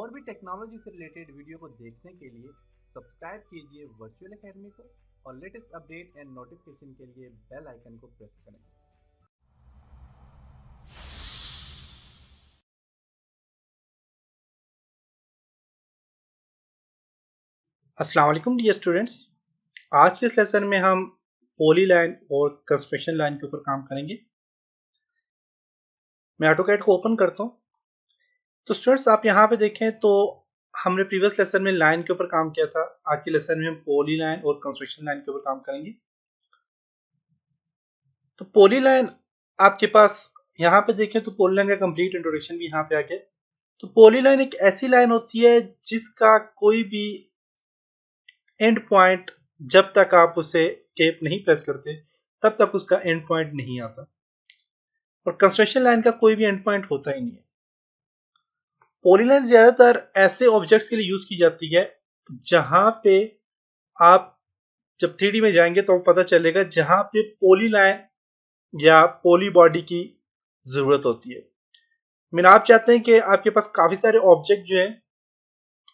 और भी टेक्नोलॉजी से रिलेटेड वीडियो को देखने के लिए सब्सक्राइब कीजिए वर्चुअल एकेडमी को और लेटेस्ट अपडेट एंड नोटिफिकेशन के लिए बेल आइकन को प्रेस करें। अस्सलाम वालेकुम डियर स्टूडेंट्स। आज के इस लेसन में हम पॉली लाइन और कंस्ट्रक्शन लाइन के ऊपर काम करेंगे। मैं ऑटोकैड को ओपन करता हूँ। तो स्टूडेंट्स आप यहाँ पे देखें तो हमने प्रीवियस लेसन में लाइन के ऊपर काम किया था। आज के लेसन में हम पॉली लाइन और कंस्ट्रक्शन लाइन के ऊपर काम करेंगे। तो पॉली लाइन आपके पास यहाँ पे देखें तो पॉली लाइन का कंप्लीट इंट्रोडक्शन भी यहाँ पे आ गया। तो पॉली लाइन एक ऐसी लाइन होती है जिसका कोई भी एंड पॉइंट जब तक आप उसे एस्केप नहीं प्रेस करते तब तक उसका एंड पॉइंट नहीं आता। और कंस्ट्रक्शन लाइन का कोई भी एंड पॉइंट होता ही नहीं है। पॉलीलाइन ज्यादातर ऐसे ऑब्जेक्ट्स के लिए यूज की जाती है जहां पे आप जब 3D में जाएंगे तो पता चलेगा जहां पे पॉलीलाइन या पॉली बॉडी की जरूरत होती है। मीन आप चाहते हैं कि आपके पास काफी सारे ऑब्जेक्ट जो हैं।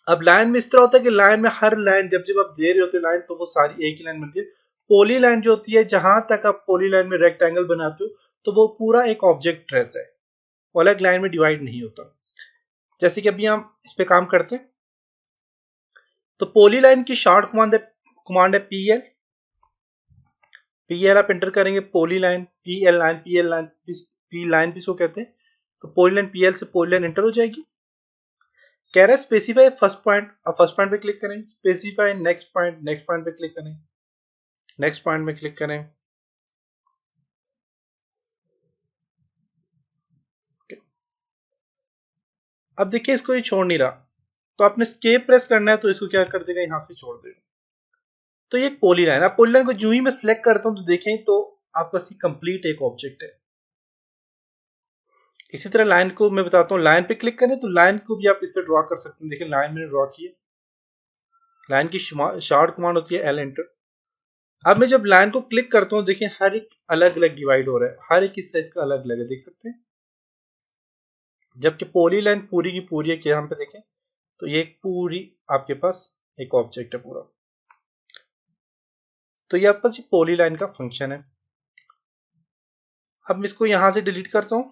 अब लाइन में इस तरह होता है कि लाइन में हर लाइन जब जब आप दे रहे होते लाइन तो वो सारी एक ही लाइन बनती है। पॉली लाइन जो होती है जहां तक आप पॉली लाइन में रेक्टेंगल बनाते हो तो वो पूरा एक ऑब्जेक्ट रहता है, अलग लाइन में डिवाइड नहीं होता। जैसे कि अभी हम इस पे काम करते हैं तो पॉली लाइन की शॉर्ट कमांड है पीएल आप एंटर करेंगे। Poly line PL line P line भी इसको कहते हैं। तो पॉली लाइन पीएल से पॉली लाइन एंटर हो जाएगी। कह रहा है स्पेसिफाई फर्स्ट पॉइंट, अब फर्स्ट पॉइंट पे क्लिक करें। स्पेसिफाई नेक्स्ट पॉइंट पे क्लिक करें। नेक्स्ट पॉइंट पे क्लिक करें। अब देखिए इसको ये छोड़ नहीं रहा तो आपने एस्केप प्रेस करना है तो इसको क्या कर देगा, यहां से छोड़ देगा। तो ये पॉली लाइन, आप पॉली लाइन को जो ही मैं सिलेक्ट करता हूं तो देखें तो आपका कंप्लीट एक ऑब्जेक्ट है। इसी तरह लाइन को मैं बताता हूँ, लाइन पे क्लिक करें तो लाइन को भी आप इस तरह ड्रॉ कर सकते हैं। देखिए लाइन मैंने ड्रॉ की है। लाइन की शॉर्ट कमांड होती है एल एंटर। अब मैं जब लाइन को क्लिक करता हूँ देखिए हर एक अलग अलग डिवाइड हो रहा है, हर एक हिस्सा इसका अलग अलग है, देख सकते हैं। जबकि पॉली लाइन पूरी की पूरी है कि यहाँ पे देखें तो ये पूरी आपके पास एक ऑब्जेक्ट है पूरा। तो ये आपके पास पॉली लाइन का फंक्शन है। अब मैं इसको यहां से डिलीट करता हूं,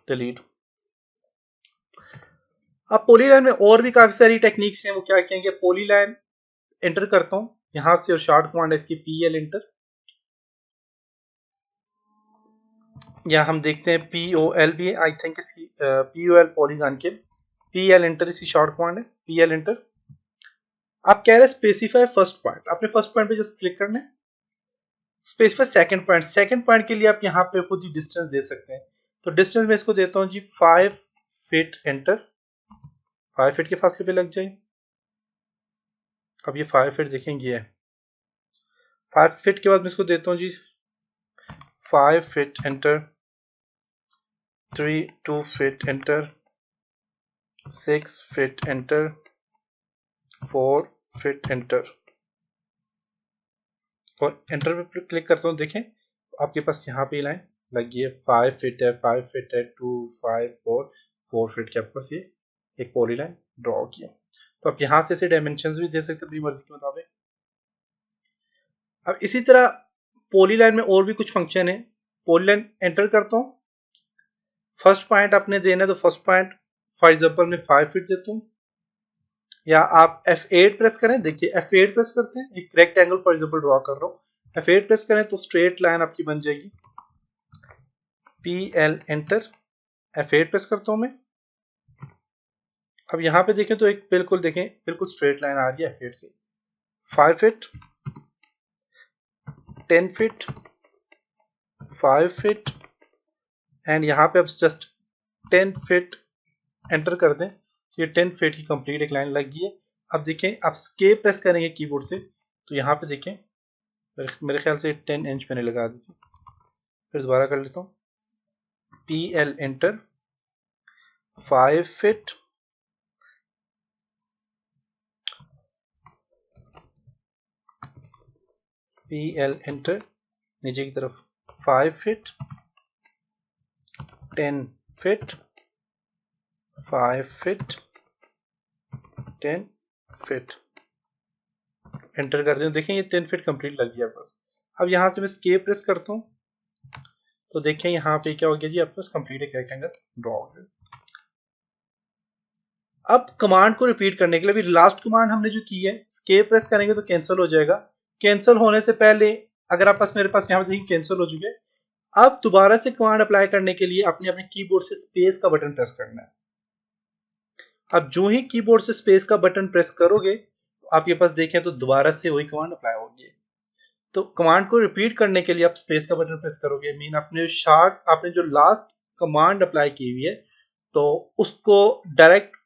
डिलीट। अब पॉली लाइन में और भी काफी सारी टेक्निक्स हैं। वो क्या कहेंगे, पॉली लाइन एंटर करता हूं यहां से और शॉर्ट कमांड है इसकी पीएल एंटर, या हम देखते हैं पीओएल भी आई थिंक इसकी पीओएल पॉलीगॉन के पीएल एंटर इसकी शॉर्ट कमांड है पीएल एंटर। आप कह रहे हैं स्पेसिफाई फर्स्ट पॉइंट, आपने फर्स्ट पॉइंट पे जस्ट क्लिक करना है। स्पेसिफाई सेकंड पॉइंट के लिए आप यहाँ पे खुद ही डिस्टेंस दे सकते हैं। तो डिस्टेंस में इसको देता हूँ जी 5 फीट एंटर। 5 फीट के फासले पे लग जाए। अब ये 5 फीट देखेंगे ये 5 फीट के बाद मैं इसको देता हूँ जी 5 feet enter, 2 feet enter, 6 feet enter, 4 feet enter और एंटर पे क्लिक करता हूँ। देखें तो आपके पास यहाँ पे लाइन लगी है, 5 फीट है, 5 फीट है, 2 5 4 फीट के आपके पास ये एक पॉली लाइन ड्रॉ किया। तो आप यहाँ से ऐसे डायमेंशंस भी दे सकते हैं अपनी मर्जी के मुताबिक। अब इसी तरह पॉली लाइन में और भी कुछ फंक्शन है। पॉली लाइन एंटर करता हूँ, फर्स्ट पॉइंट आपने देना है तो फर्स्ट पॉइंट फॉर एग्जांपल मैं 5 फीट देता हूँ, या आप F8 प्रेस करें। देखिए F8 प्रेस करते हैं, एक रेक्टेंगल फॉर एग्जांपल ड्रॉ कर रहा हूँ। F8 प्रेस करें तो स्ट्रेट लाइन आपकी बन जाएगी। PL एंटर, F8 प्रेस करता हूँ मैं। अब यहाँ पे देखें तो एक बिल्कुल देखें बिल्कुल स्ट्रेट लाइन आ रही है F8 से। 5 फीट, 10 फीट, 5 फीट एंड यहाँ पे अब जस्ट 10 फीट एंटर कर दें तो ये 10 फीट की कंप्लीट एक लाइन लग गई है। अब देखें आप एस्केप प्रेस करेंगे कीबोर्ड से तो यहाँ पे देखें मेरे ख्याल से 10 इंच मैंने लगा दी थी। फिर दोबारा कर लेता हूँ, PL enter, 5 feet, PL enter, नीचे की तरफ 5 feet, 10 feet 5 feet 10 feet enter कर दें। देखिए ये 10 फीट कंप्लीट लग गया बस। अब यहाँ से मैं स्केप प्रेस करता हूँ तो देखिए यहाँ पे क्या हो गया जी, आपके पास कंप्लीट एक रेक्टेंगल ड्रॉ हो गया। अब कमांड को रिपीट करने के लिए, अभी लास्ट कमांड हमने जो की है, स्केप प्रेस करेंगे तो कैंसिल हो जाएगा। कैंसिल होने से पहले अगर आप पास, मेरे पास यहाँ पे देखिए कैंसिल हो चुके हैं। अब दोबारा से कमांड अप्लाई करने के लिए अपने अपने कीबोर्ड से स्पेस का बटन प्रेस करना है। अब जो ही कीबोर्ड से स्पेस का बटन प्रेस करोगे तो आपके पास देखें तो दोबारा से वही कमांड अप्लाई होगी। तो कमांड को रिपीट करने के लिए आप स्पेस का बटन प्रेस करोगे, मीन आपने जो लास्ट कमांड अप्लाई की हुई है तो उसको डायरेक्ट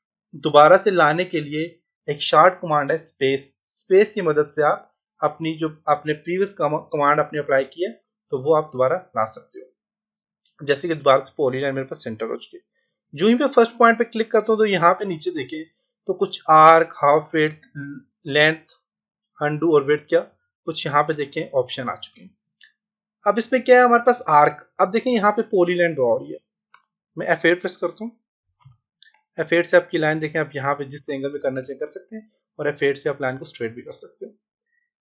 दोबारा से लाने के लिए एक शॉर्ट कमांड है स्पेस। स्पेस की मदद से आप अपनी जो आपने प्रीवियस कमांड आपने अप्लाई की है तो वो आप दोबारा ला सकते हो। जैसे कि दोबारा से पॉलीलाइन मेरे पास सेंटर हो चुकी है। जो ही मैं फर्स्ट पॉइंट पे क्लिक करता हूँ तो यहाँ पे नीचे देखें तो कुछ arc, half width, length, undo और विड्थ क्या कुछ यहाँ पे देखें ऑप्शन आ चुके हैं। अब इसमें क्या है हमारे पास आर्क। अब देखें यहाँ पे पॉलीलाइन ड्रॉ हो रही है, मैं F8 प्रेस करता हूँ। F8 से आपकी लाइन देखें, आप यहाँ पे जिस एंगल में करना चाहिए कर सकते हैं और F8 से आप लाइन को स्ट्रेट भी कर सकते हैं।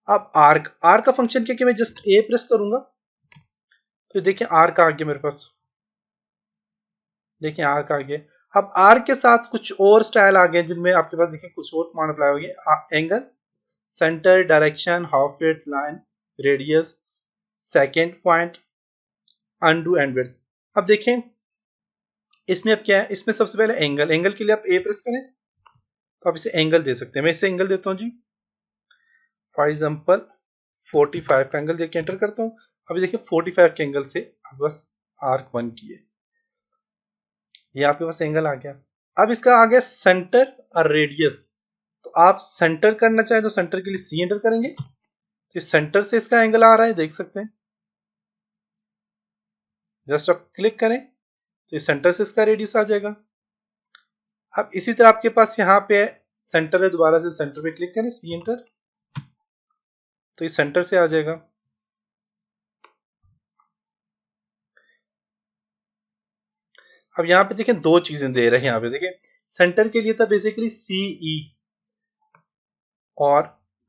अब आर्क का फंक्शन क्या कि मैं जस्ट A प्रेस करूंगा तो देखिए आर्क आ गया मेरे पास। देखिए आर्क आ गया। अब आर्क के साथ कुछ और स्टाइल आ गए जिनमें आपके पास देखिए कुछ और कमांड अप्लाई होगी। Angle, centre, direction, half width, line, radius, second point, undo and width. अब देखें इसमें अब क्या है, इसमें सबसे पहले एंगल के लिए आप A प्रेस करें तो आप इसे एंगल दे सकते हैं। मैं इसे एंगल देता हूं जी, फॉर एग्जांपल 45 का एंगल देके एंटर करता हूं। अभी देखिए 45 के एंगल से आप बस आर्क 1 की है, ये आपके पास एंगल आ गया। अब इसका आ गया सेंटर और रेडियस। तो आप सेंटर करना चाहें तो सेंटर के लिए C एंटर करेंगे तो सेंटर से इसका एंगल आ रहा है, देख सकते हैं। जस्ट आप क्लिक करें तो सेंटर से इसका रेडियस आ जाएगा। अब इसी तरह आपके पास यहाँ पे सेंटर है, दोबारा से सेंटर पे क्लिक करें, C एंटर, तो ये सेंटर से आ जाएगा। अब यहाँ पे देखें दो चीजें दे रहे हैं। यहाँ पे देखें सेंटर के लिए था बेसिकली CE और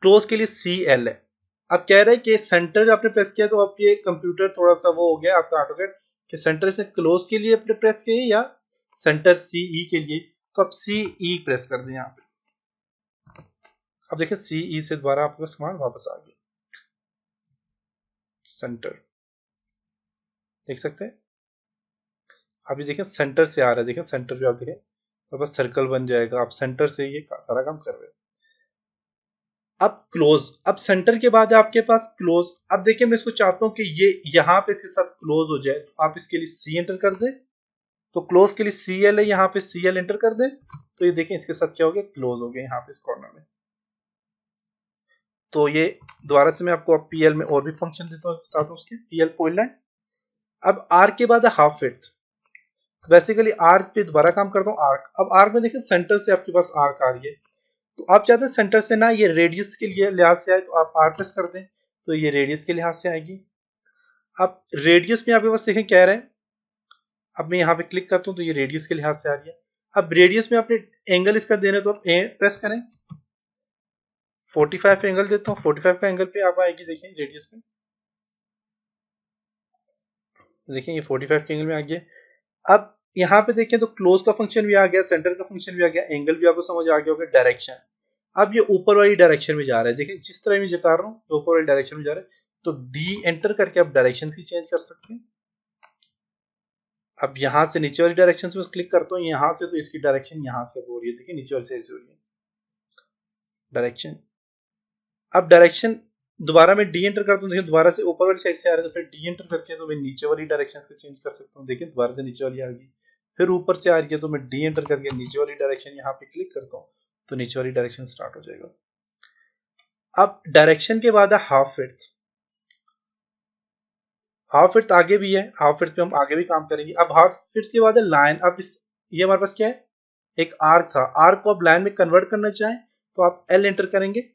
क्लोज के लिए CL है। अब कह रहे हैं कि सेंटर आपने प्रेस किया तो अब ये कंप्यूटर थोड़ा सा वो हो गया आपका ऑटोकैड कि सेंटर से क्लोज के लिए आपने प्रेस किया या सेंटर CE के लिए, तो आप CE प्रेस कर दें यहाँ पे। अब देखिए CE से दोबारा आपके पास कमांड वापस आ गई, सेंटर, देख सकते हैं। अभी देखें सेंटर से आ रहा है, देखें सेंटर पे आप देखें तो बस सर्कल बन जाएगा। आप सेंटर से ये सारा काम कर रहे हैं। अब क्लोज, अब सेंटर के बाद है आपके पास क्लोज। अब देखिए मैं इसको चाहता हूं कि ये यहां पे इसके साथ क्लोज हो जाए तो आप इसके लिए C एंटर कर दें। तो क्लोज के लिए CL है, यहाँ पे CL एंटर कर दें तो ये देखें इसके साथ क्या हो गया, क्लोज हो गया यहाँ पे इस कॉर्नर में। तो ये दोबारा से मैं आपको PL में और भी फंक्शन देता हूँ, बताता हूँ उसके PL पॉइंट। अब आर्क के बाद है हाफ विड्थ। बेसिकली आर्क पे दोबारा काम करता हूँ आर्क। अब आर्क में देखिए सेंटर से आपके पास आर्क आ रही है तो आप चाहते हैं सेंटर से ना ये रेडियस के लिए लिहाज से आए तो आप आर प्रेस कर दें तो ये रेडियस के लिहाज से आएगी। अब रेडियस में आपके पास देखें क्या रहे हैं, अब मैं यहाँ पे क्लिक करता हूँ तो ये रेडियस के लिहाज से आ रही है। अब रेडियस में आपने एंगल इसका देना तो आप प्रेस करें, 45 एंगल देता हूँ, 45 का एंगल पे आप आएगी देखिए रेडियस में। देखिए ये 45 के एंगल में आ गया। अब यहाँ पे देखें तो क्लोज का फंक्शन भी आ गया, सेंटर का फंक्शन भी आ गया, एंगल भी आपको समझ आ गया होगा। डायरेक्शन, अब ये ऊपर वाली डायरेक्शन में जा रहा है। देखिए जिस तरह मैं जता रहा हूँ ऊपर वाली डायरेक्शन में जा रहा है तो D एंटर करके आप डायरेक्शन की चेंज कर सकते हैं। अब यहाँ से नीचे वाली डायरेक्शन में क्लिक करता हूँ, यहाँ से तो इसकी डायरेक्शन यहाँ से हो रही है, देखिए नीचे वाली साइड से हो रही है डायरेक्शन। अब डायरेक्शन दोबारा मैं D एंटर करता हूँ, देखिए दोबारा से ऊपर वाली साइड से आ रहा है तो फिर D एंटर करके तो मैं नीचे वाली डायरेक्शन को चेंज कर सकता हूँ। देखिए दोबारा से नीचे वाली आ गई, फिर ऊपर से आ रही है तो मैं D एंटर करके नीचे वाली डायरेक्शन यहाँ पे क्लिक करता हूँ तो नीचे वाली डायरेक्शन स्टार्ट हो जाएगा। अब डायरेक्शन के बाद है हाफ विड्थ। हाफ विड्थ आगे भी है, हाफ विड्थ पे हम आगे भी काम करेंगे। अब हाफ विड्थ के बाद है लाइन। अब ये हमारे पास क्या है, एक आर्क था, आर्क को आप लाइन में कन्वर्ट करना चाहें तो आप L एंटर करेंगे,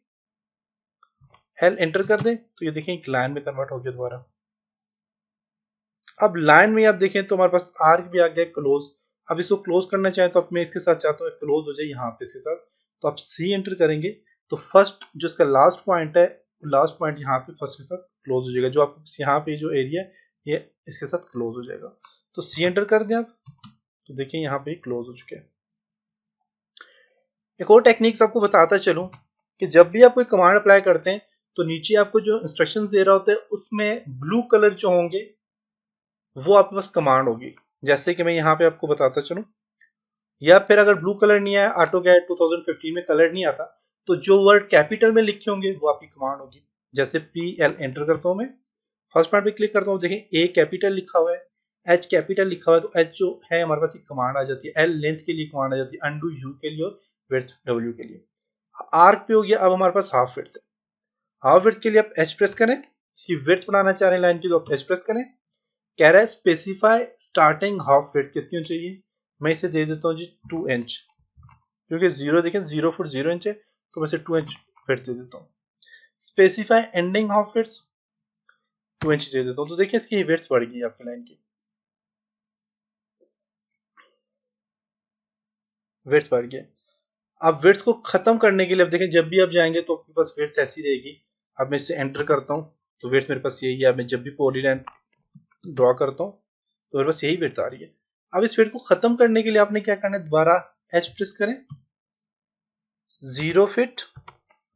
L एंटर कर दें तो ये देखें एक लाइन में कन्वर्ट हो गया दोबारा। अब लाइन में आप देखें तो हमारे पास आर्क भी आ गया क्लोज। अब इसको क्लोज करना चाहें तो अब मैं इसके साथ चाहता हूँ क्लोज हो जाए यहाँ पे इसके साथ, तो आप सी एंटर करेंगे तो फर्स्ट जो इसका लास्ट पॉइंट है, लास्ट पॉइंट यहाँ पे फर्स्ट के साथ क्लोज हो जाएगा। जो आप यहाँ पे जो एरिया है ये इसके साथ क्लोज हो जाएगा। तो सी एंटर कर दें आप, तो देखिए यहाँ पे क्लोज हो चुके हैं। एक और टेक्निक्स आपको बताता चलूं कि जब भी आप कोई कमांड अप्लाई करते हैं तो नीचे आपको जो इंस्ट्रक्शंस दे रहा होता है उसमें ब्लू कलर जो होंगे वो आपके पास कमांड होगी। जैसे कि मैं यहाँ पे आपको बताता चलूं, या फिर अगर ब्लू कलर नहीं आया, AutoCAD 2015 में कलर नहीं आता, तो जो वर्ड कैपिटल में लिखे होंगे वो आपकी कमांड होगी। जैसे PL एंटर करता हूं मैं, फर्स्ट पार्ट पे क्लिक करता हूँ, देखिए A कैपिटल लिखा हुआ है, H कैपिटल लिखा हुआ है, तो H जो है हमारे पास एक कमांड आ जाती है। L लेंथ के लिए कमांड आ जाती है, अनडू U के लिए और विड्थ W के लिए। आर्क पे हो गया, अब हमारे पास हाफ विड्थ है। हाफ विड्थ के लिए आप H प्रेस करें, इसकी विड्थ बढ़ाना चाह रहे हैं लाइन की तो आप H प्रेस करें। कह रहा है स्पेसिफाई स्टार्टिंग हाफ विड्थ कितनी होनी चाहिए, मैं इसे दे देता हूँ जी 2 इंच, क्योंकि 0 देखें 0 फुट 0 इंच है, तो मैं इसे 2 इंच विड्थ दे देता हूँ। Specify ending half width 2 inch दे देता हूँ, तो देखिए इसकी विड्थ बढ़ गई आपकी लाइन की, विड्थ बढ़ गया। अब विड्थ को खत्म करने के लिए अब देखें जब भी आप जाएंगे तो आपके पास विड्थ ऐसी रहेगी। अब मैं इसे एंटर करता हूँ तो विड्थ मेरे पास यही है। अब मैं जब भी पॉलीलाइन ड्रॉ करता हूँ तो मेरे पास यही विड्थ आ रही है। अब इस विड्थ को खत्म करने के लिए आपने क्या करना है, दोबारा H प्रेस करें, 0 फीट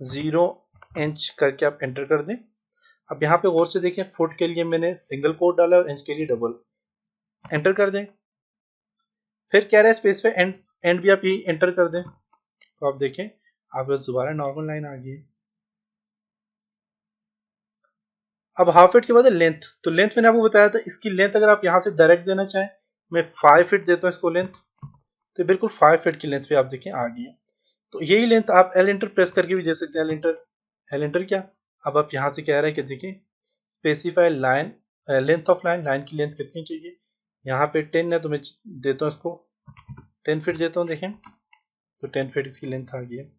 0 इंच करके आप एंटर कर दें। अब यहाँ पे गौर से देखें, फुट के लिए मैंने सिंगल कोट डाला और इंच के लिए डबल, एंटर कर दें। फिर कह रहा है स्पेस पे एंड भी आप यही एंटर कर दें, तो आप देखें आप बस दोबारा नॉर्मल लाइन आ गई है। अब हाफ फीट के बाद लेंथ, तो लेंथ मैंने आपको बताया था, इसकी लेंथ अगर आप यहाँ से डायरेक्ट देना चाहें, मैं 5 फीट देता हूँ इसको लेंथ, तो बिल्कुल 5 फीट की लेंथ पे आप देखें आ गई है। तो यही लेंथ आप एल एंटर प्रेस करके भी दे सकते हैं। एल एंटर क्या, अब आप यहाँ से कह रहे हैं कि देखिए specify line length of line, line की लेंथ कितनी चाहिए, यहाँ पे 10 है तो मैं देता हूँ इसको 10 फीट देता हूँ, देखें तो 10 फीट इसकी लेंथ आ गई है।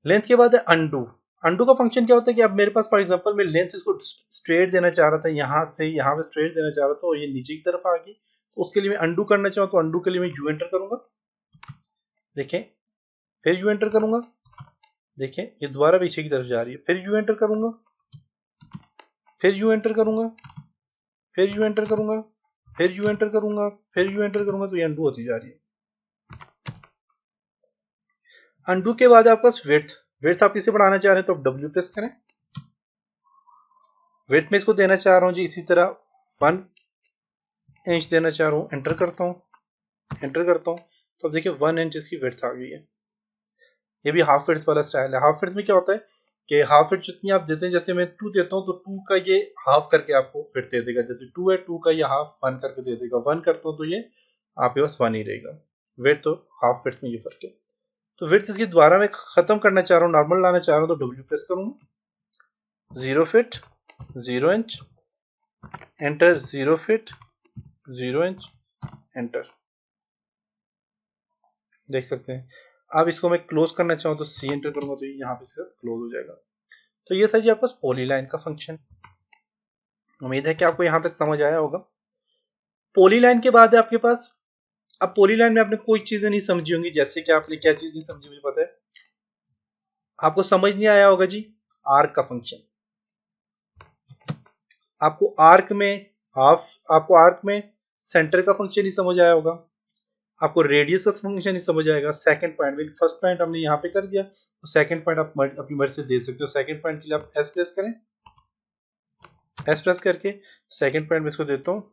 लेंथ के बाद है अंडू। अंडू का फंक्शन क्या होता है कि अब मेरे पास फॉर एग्जांपल मैं लेंथ इसको स्ट्रेट देना चाह रहा था, यहाँ से यहाँ पे स्ट्रेट देना चाह रहा था और ये नीचे की तरफ आ गई, तो उसके लिए मैं अंडू करना चाहूँ तो अंडू के लिए मैं यू एंटर करूंगा, देखें फिर यू एंटर करूंगा, देखें ये दोबारा पीछे की तरफ जा रही है, फिर यू एंटर करूंगा, फिर यू एंटर करूंगा, फिर यू एंटर करूंगा, फिर यू एंटर करूंगा, फिर यू एंटर करूंगा, तो ये अंडू होती जा रही है। अंडू के बाद आपके पास विड्थ, विड्थ आप इसे बढ़ाना चाह रहे हैं तो आप डब्ल्यू प्रेस करें। विड्थ में इसको देना चाह रहा हूं जी इसी तरह 1 इंच देना चाह रहा हूं, एंटर करता हूं, एंटर करता हूं, तो अब देखिए 1 इंच इसकी विड्थ आ गई है। ये भी हाफ विड्थ वाला स्टाइल है। हाफ विड्थ में क्या होता है कि हाफ विड्थ जितनी आप देते हैं, जैसे मैं 2 देता हूं तो 2 का ये हाफ करके आपको विड्थ दे देगा, जैसे 2 है 2 का ये हाफ 1 करके दे देगा, 1 करता हूं तो ये आपके पास 1 ही रहेगा। विड्थ तो हाफ विड्थ में ये फर्क है। तो विड्थ इसकी दोबारा मैं खत्म करना चाह रहा हूँ, नॉर्मल लाना चाह रहा हूँ, तो डब्ल्यू प्रेस करूंगा, 0 feet 0 inch enter, 0 feet 0 inch enter, देख सकते हैं। अब इसको मैं क्लोज करना चाहूँ तो सी एंटर करूंगा तो यहाँ पे क्लोज हो जाएगा। तो ये था जी आपका पॉलीलाइन का फंक्शन। उम्मीद है कि आपको यहाँ तक समझ आया होगा। पॉलीलाइन के बाद है आपके पास, अब पॉलीलाइन में आपने कोई चीजें नहीं समझी होंगी, जैसे कि आपने क्या चीज नहीं समझी मुझे पता है, आपको समझ नहीं आया होगा जी आर्क का फंक्शन। आपको आर्क में सेंटर का फंक्शन नहीं समझ आया होगा, आपको रेडियस का फंक्शन नहीं समझ आएगा। सेकंड पॉइंट में फर्स्ट पॉइंट हमने यहाँ पे कर दिया, तो सेकंड पॉइंट आप अपनी मर्जी से दे सकते हो। सेकंड पॉइंट के लिए आप एस प्रेस करें, एस प्रेस करके सेकंड पॉइंट में इसको देता हूँ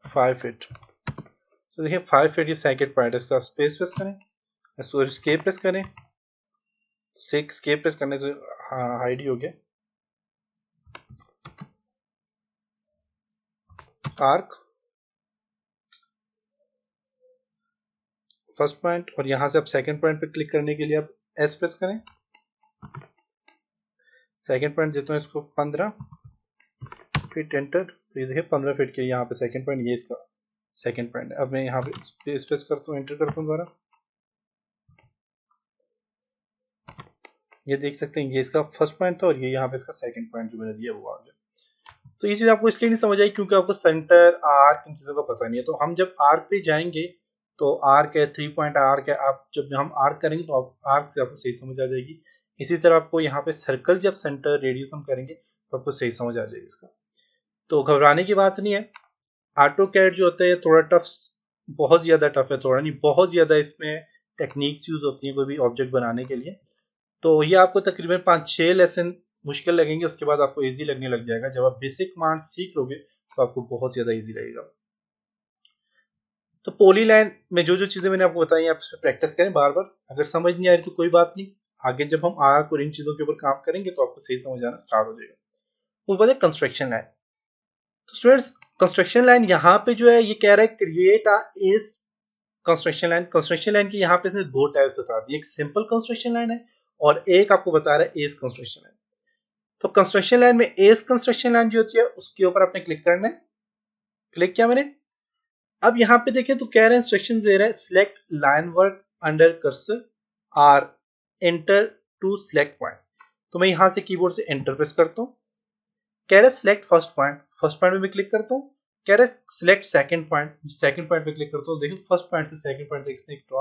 5 फीट, तो देखिए 5 फीट ये सेकंड पॉइंट है। इसका स्पेस प्रेस करें, इसको एस्केप प्रेस करें, एस्केप प्रेस करने से हाइड ही हो गया आर्क फर्स्ट पॉइंट, और यहां से आप सेकंड पॉइंट पे क्लिक करने के लिए आप एस प्रेस करें, सेकंड पॉइंट देता हूँ इसको 15 फीट एंटर, तो ये देखिए 15 फीट के यहाँ पे सेकंड पॉइंट, ये इसका सेकंड पॉइंट है। अब मैं यहाँ पे स्पेस प्रेस करता हूँ, एंटर करता हूँ दोबारा, ये देख सकते हैं ये इसका फर्स्ट पॉइंट था और ये यहाँ पे इसका सेकंड पॉइंट जो मैंने दिया वो आ गया। तो ये चीज आपको इसलिए नहीं समझ आई क्योंकि आपको सेंटर, आर्क, इन चीजों का पता नहीं है। तो हम जब आर्क पे जाएंगे तो आर्क है, 3 पॉइंट आर्क है, आप जब हम आर्क करेंगे तो आप आर्क से आपको सही समझ आ जाएगी। इसी तरह आपको यहाँ पे सर्कल, जब सेंटर रेडियस हम करेंगे तो आपको सही समझ आ जाएगी इसका। तो घबराने की बात नहीं है। ऑटोकैड जो होता है थोड़ा टफ, बहुत ज्यादा टफ है, थोड़ा नहीं बहुत ज्यादा इसमें टेक्निक्स यूज होती हैं कोई भी ऑब्जेक्ट बनाने के लिए। तो ये आपको तकरीबन 5-6 लेसन मुश्किल लगेंगे, उसके बाद आपको इजी लगने लग जाएगा। जब आप बेसिक कमांड सीख लोगे तो आपको बहुत ज्यादा इजी लगेगा। तो पॉलीलाइन में जो जो चीजें मैंने आपको बताई आप इस पर प्रैक्टिस करें बार बार। अगर समझ नहीं आ रही तो कोई बात नहीं, आगे जब हम आर्क और इन चीजों के ऊपर काम करेंगे तो आपको सही समझ आना स्टार्ट हो जाएगा। उसके बाद कंस्ट्रक्शन लाइन। तो स्टूडेंट्स कंस्ट्रक्शन लाइन यहाँ पे जो है ये कह रहा है create a as construction line. Construction line की यहाँ पे इसने दो टाइप्स बता दी, एक सिंपल कंस्ट्रक्शन लाइन है और एक आपको बता रहा है एज कंस्ट्रक्शन लाइन। तो कंस्ट्रक्शन लाइन में एज कंस्ट्रक्शन लाइन जो होती है उसके ऊपर आपने क्लिक करना है। क्लिक किया मैंने। अब यहाँ पे देखें तो कह रहे हैं इंस्ट्रक्शन दे रहा है select line work under cursor और एंटर टू सिलेक्ट पॉइंट। तो मैं यहाँ से कीबोर्ड से एंटर प्रेस करता हूँ। कह रहा है select first point, first point पे मैं क्लिक करता हूँ। कह रहा है select second point, second point पे क्लिक करता हूँ। देखिए फर्स्ट पॉइंट से सेकंड पॉइंट तक इसने एक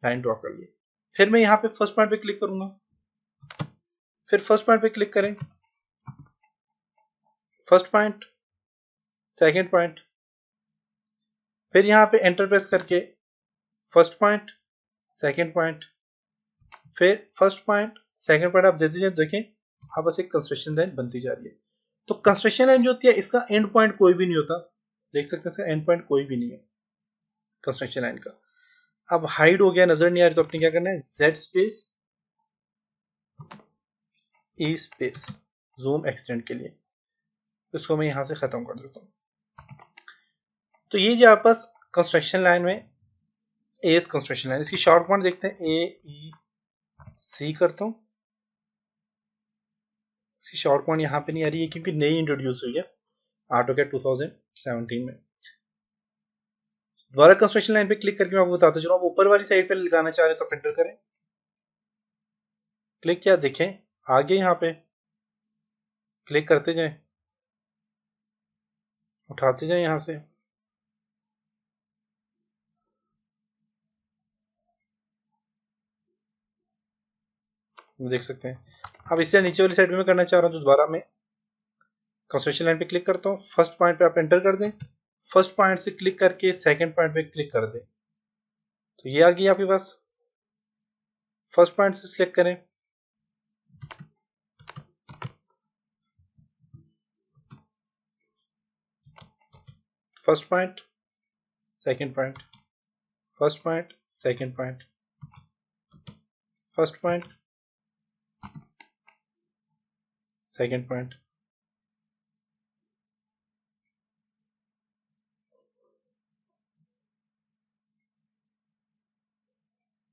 लाइन ड्रॉ कर ली। फिर मैं यहाँ पे फर्स्ट पॉइंट पे क्लिक करूंगा, फिर फर्स्ट पॉइंट पे क्लिक करें, फर्स्ट पॉइंट, सेकंड पॉइंट, फिर यहाँ पे एंटर प्रेस करके फर्स्ट पॉइंट, सेकंड पॉइंट, फिर फर्स्ट पॉइंट, सेकंड पॉइंट आप देते जाए। देखें आप बस एक कंस्ट्रक्शन लाइन बनती जा रही है। तो कंस्ट्रक्शन लाइन जो होती है इसका एंड पॉइंट कोई भी नहीं होता, देख सकते हैं इसका एंड पॉइंट कोई भी नहीं है कंस्ट्रक्शन लाइन का। अब हाइड हो गया, नजर नहीं आ रही, तो आपने क्या करना है Z space E space zoom extend के लिए इसको मैं यहां से खत्म कर देता हूं। तो ये जो आपस कंस्ट्रक्शन लाइन में एज कंस्ट्रक्शन लाइन, इसकी शॉर्ट फॉर्म देखते हैं AEC करता हूं। इसकी शॉर्ट फॉर्म यहाँ पे नहीं आ रही है क्योंकि नई इंट्रोड्यूस हुई है ऑटोकैड 2017 में। दोबारा कंस्ट्रक्शन लाइन पे क्लिक करके मैं आपको बताता चलूं। आप ऊपर वाली साइड पे लगाना चाह रहे तो एंटर करें। क्लिक किया, देखें आगे यहाँ पे क्लिक करते जाएं, उठाते जाएं यहां से। देख सकते हैं। अब इससे नीचे वाली साइड पे मैं करना चाह रहा हूँ, तो दोबारा मैं कंस्ट्रक्शन लाइन पे क्लिक करता हूँ। फर्स्ट पॉइंट पे आप एंटर कर दें, फर्स्ट पॉइंट से क्लिक करके सेकंड पॉइंट पे क्लिक कर दें। तो ये आ गई आपके पास। फर्स्ट पॉइंट से सिलेक्ट करें, first point, second point, first point, second point, first point, second point.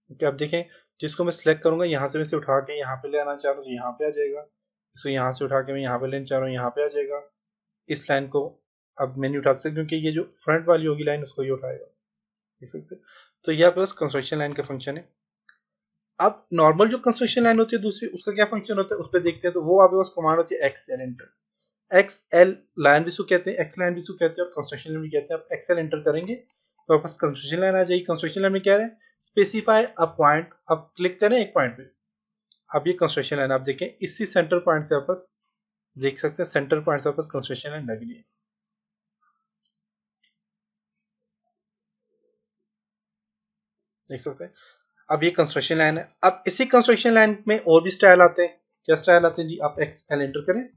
Okay, अब देखें जिसको मैं सिलेक्ट करूंगा यहां से मैं इसे उठा के यहाँ पे ले आना चाह रहा हूँ तो यहाँ पे आ जाएगा। इसको यहाँ से उठा के मैं यहाँ पे लेना चाह रहा हूँ, यहाँ पे आ जाएगा। इस लाइन को अब मैं नहीं उठा सकता क्योंकि ये जो फ्रंट वाली होगी लाइन उसको ये उठाएगा, देख सकते हैं। तो ये आपके पास कंस्ट्रक्शन लाइन का फंक्शन है। अब नॉर्मल जो कंस्ट्रक्शन लाइन होती है दूसरी, उसका क्या फंक्शन होता है उस पर देखते हैं। तो वो आपके पास कमांड होती है एक्सएल एंटर। एक्सएल लाइन भी इसको कहते हैं, एक्स लाइन भी इसको कहते हैं और कंस्ट्रक्शन लाइन भी कहते हैं। आप एक्सएल एंटर करेंगे तो आपके पास कंस्ट्रक्शन लाइन आ जाएगी। कंस्ट्रक्शन लाइन में क्या है, स्पेसिफाई अ पॉइंट। आप क्लिक करें एक पॉइंट पे, अब ये कंस्ट्रक्शन लाइन आप देखें इसी सेंटर पॉइंट से आपस देख सकते हैं, सेंटर पॉइंट से आपस कंस्ट्रक्शन लाइन लग रही है, देख सकते हैं। अब ये कंस्ट्रक्शन लाइन है। अब इसी कंस्ट्रक्शन लाइन में और भी स्टाइल आते हैं। क्या स्टाइल आते हैं जी, आप एक्सएल एंटर करें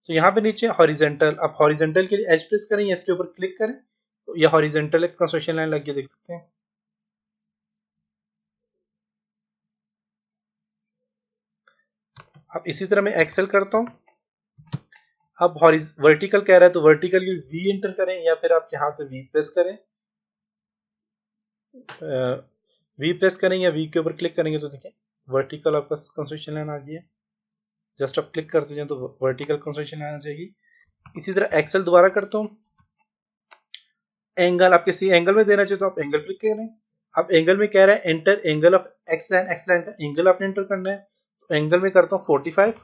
तो यहाँ पे नीचे हॉरिजेंटल, आप हॉरिजेंटल के लिए एज प्रेस करें या इसके ऊपर क्लिक करें तो ये हॉरिजेंटल एक कंस्ट्रक्शन लाइन लग गई, देख सकते हैं। अब इसी तरह मैं एक्सेल करता हूं। अब वर्टिकल कह रहा है तो वर्टिकल के लिए वी एंटर करें या फिर आप यहां से वी प्रेस करें, वी प्रेस करें या वी के ऊपर क्लिक करेंगे तो देखिए वर्टिकल आपका कंस्ट्रक्शन लाइन आ गई है। जस्ट आप क्लिक करते जाए तो वर्टिकल कंस्ट्रक्शन लाइन आ जाएगी। इसी तरह एक्सेल दोबारा करता हूं। एंगल आप किसी एंगल में देना चाहिए तो आप एंगल क्लिक करें। अब एंगल में कह रहा है enter angle of x line का एंगल आपने एंटर करना है। तो एंगल में करता हूँ 45।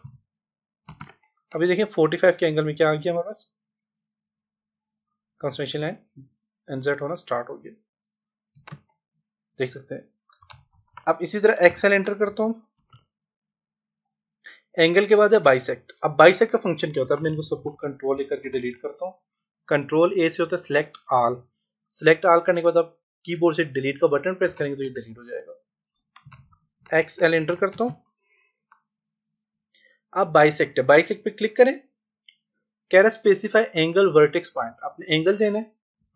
अभी देखिए 45 के एंगल में क्या आ गया हमारे पास कंस्ट्रक्शन लाइन इंसर्ट होना स्टार्ट हो गया, देख सकते हैं। अब इसी तरह एक्सएल एंटर करता हूँ। एंगल के बाद है बाइसेक्ट। अब बाइसेक्ट का फंक्शन क्या होता है, अब मैं इनको सबको कंट्रोल लेकर के डिलीट करता हूँ। कंट्रोल ए से होता है सिलेक्ट ऑल। सिलेक्ट ऑल करने के बाद आप कीबोर्ड से डिलीट का बटन प्रेस करेंगे तो ये डिलीट हो जाएगा। एक्सएल एंटर करता हूँ। अब बाइसेक्ट है, बाइसेक्ट पे क्लिक करें। कह रहा है स्पेसिफाई एंगल वर्टेक्स पॉइंट, आपने एंगल देना है।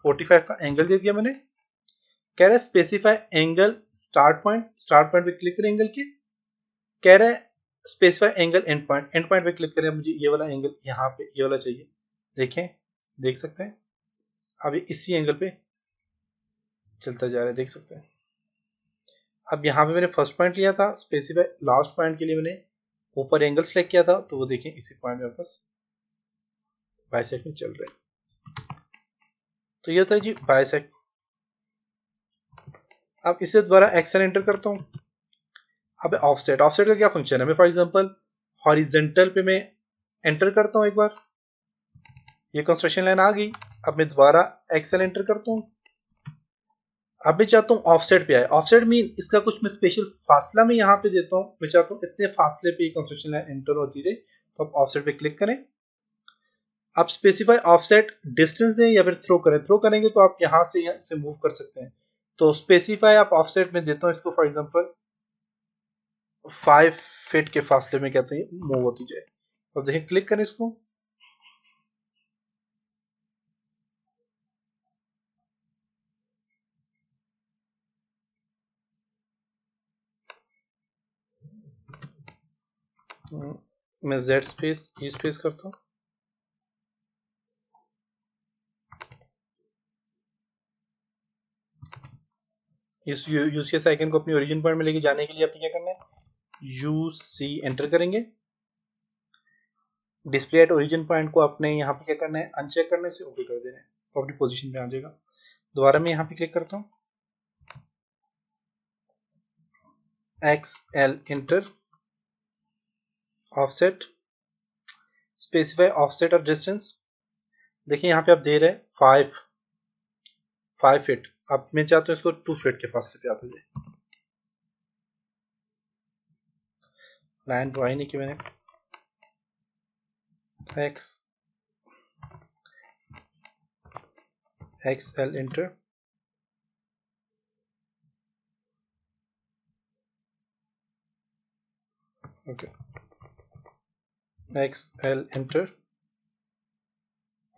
45 का एंगल दे दिया मैंने। कह रहा है specify angle start point, start point पे क्लिक करें एंगल की। कह रहा है specify angle and point, and point पे क्लिक करें। मुझे ये वाला एंगल यहाँ पे ये वाला चाहिए, देखें, देख सकते हैं। अब इसी एंगल पे चलता जा रहा है, देख सकते हैं। अब यहाँ पे मैंने फर्स्ट पॉइंट लिया था, स्पेसिफाई लास्ट पॉइंट के लिए मैंने ऊपर एंगल सेलेक्ट किया था, तो वो देखें इसी पॉइंट में वापस बाइसेक्ट में चल रहे हैं। तो ये होता है जी बाइसेक्ट। अब इसे दोबारा एक्सेल एंटर करता हूँ। अब ऑफसेट, ऑफसेट का क्या फंक्शन है, मैं फॉर एग्जांपल हॉरिजेंटल पे मैं एंटर करता हूँ एक बार, ये कंस्ट्रक्शन लाइन आ गई। अब मैं दोबारा एक्सेल एंटर करता हूँ। अब मैं चाहता हूँ ऑफसेट पे आए। ऑफसेट मीन इसका कुछ मैं स्पेशल फासला में यहाँ पे देता हूँ। मैं चाहता हूँ इतने फासले पे कंस्ट्रक्शन लाइन एंटर होती रहे, तो आप ऑफसेट पे क्लिक करें। आप स्पेसिफाई ऑफसेट डिस्टेंस दें या फिर थ्रो करें। थ्रो करेंगे तो आप यहाँ से मूव कर सकते हैं। तो स्पेसिफाई आप ऑफसेट में देता हूँ इसको, फॉर एग्जांपल 5 फीट के फासले में कहते हैं मूव होती जाए। अब देखिए क्लिक करें इसको, मैं जेड स्पेस ई स्पेस करता हूँ। इस यूसीएस आइकन को अपनी ओरिजिन पॉइंट में लेके जाने के लिए आपको क्या करना है, यूसी एंटर करेंगे। डिस्प्ले एट ओरिजिन पॉइंट को आपने यहाँ पे क्या करना है, अनचेक करने से ओके कर देना है, तो अपनी पोजीशन पे आ जाएगा। दोबारा मैं यहाँ पे क्लिक करता हूँ, XL enter, offset, specify offset और डिस्टेंस। देखिए यहाँ पे आप दे रहे हैं 5 फीट। अब मैं चाहता हूँ इसको 2 फीट के फासले पे आते जाए। लाइन ड्रॉ नहीं की मैंने। XL enter, okay, XL enter,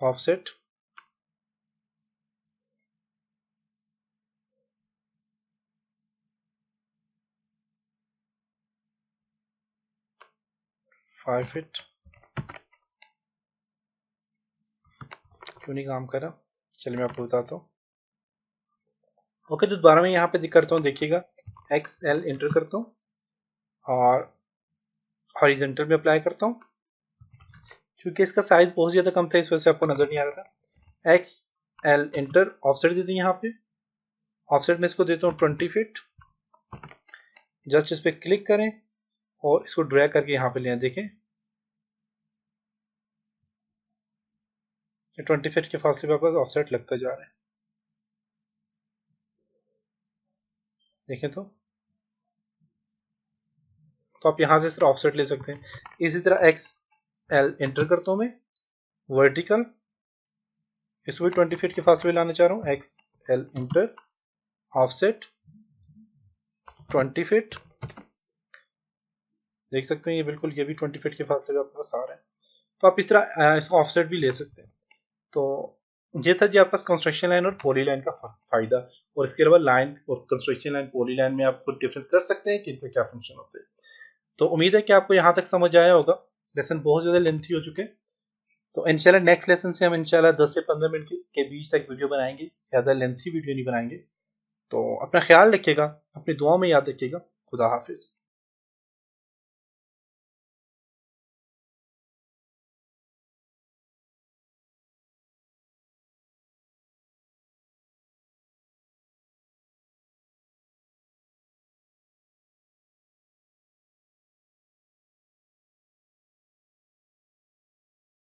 offset, five feet. क्यों नहीं काम कर रहा, चलिए मैं आपको बताता हूँ। ओके, तो दोबारा मैं यहाँ पे करता हूँ, देखिएगा एक्सएल एंटर करता हूँ और हॉरिजॉन्टल में अप्लाई करता हूँ। क्योंकि इसका साइज बहुत ज़्यादा कम था इस वजह से आपको नजर नहीं आ रहा था। एक्सएल एंटर, ऑफसेट देते हैं यहाँ पे। ऑफसेट में इसको देता हूँ 20 फीट। जस्ट इस पर क्लिक करें और इसको ड्रैग करके यहाँ पे ले आए। देखें 20 फीट के फासले पे वापस ऑफसेट लगता जा रहा है, देखें तो आप यहाँ से सिर्फ ऑफसेट ले सकते हैं। इसी तरह एक्सएल एंटर करता हूँ मैं, वर्टिकल, इसको भी 20 फीट के फासले पे लाना चाह रहा हूँ। एक्सएल एंटर, ऑफसेट 20 फीट, देख सकते हैं ये बिल्कुल, ये भी 20 फीट के फासले पे आपके पास आ रहा है। तो आप इस तरह इसको ऑफसेट भी ले सकते हैं। तो ये था जी आपका कंस्ट्रक्शन लाइन और पॉली लाइन का फायदा। और इसके अलावा लाइन और कंस्ट्रक्शन लाइन, पॉली लाइन में आप खुद डिफरेंस कर सकते हैं कि इनका क्या फंक्शन होते हैं। तो उम्मीद है कि आपको यहाँ तक समझ आया होगा। लेसन बहुत ज़्यादा लेंथी हो चुके, तो इंशाल्लाह नेक्स्ट लेसन से हम इंशाल्लाह 10 से 15 मिनट के बीच तक वीडियो बनाएंगे, ज़्यादा लेंथी वीडियो नहीं बनाएंगे। तो अपना ख्याल रखिएगा, अपनी दुआ में याद रखिएगा। खुदा हाफिज़।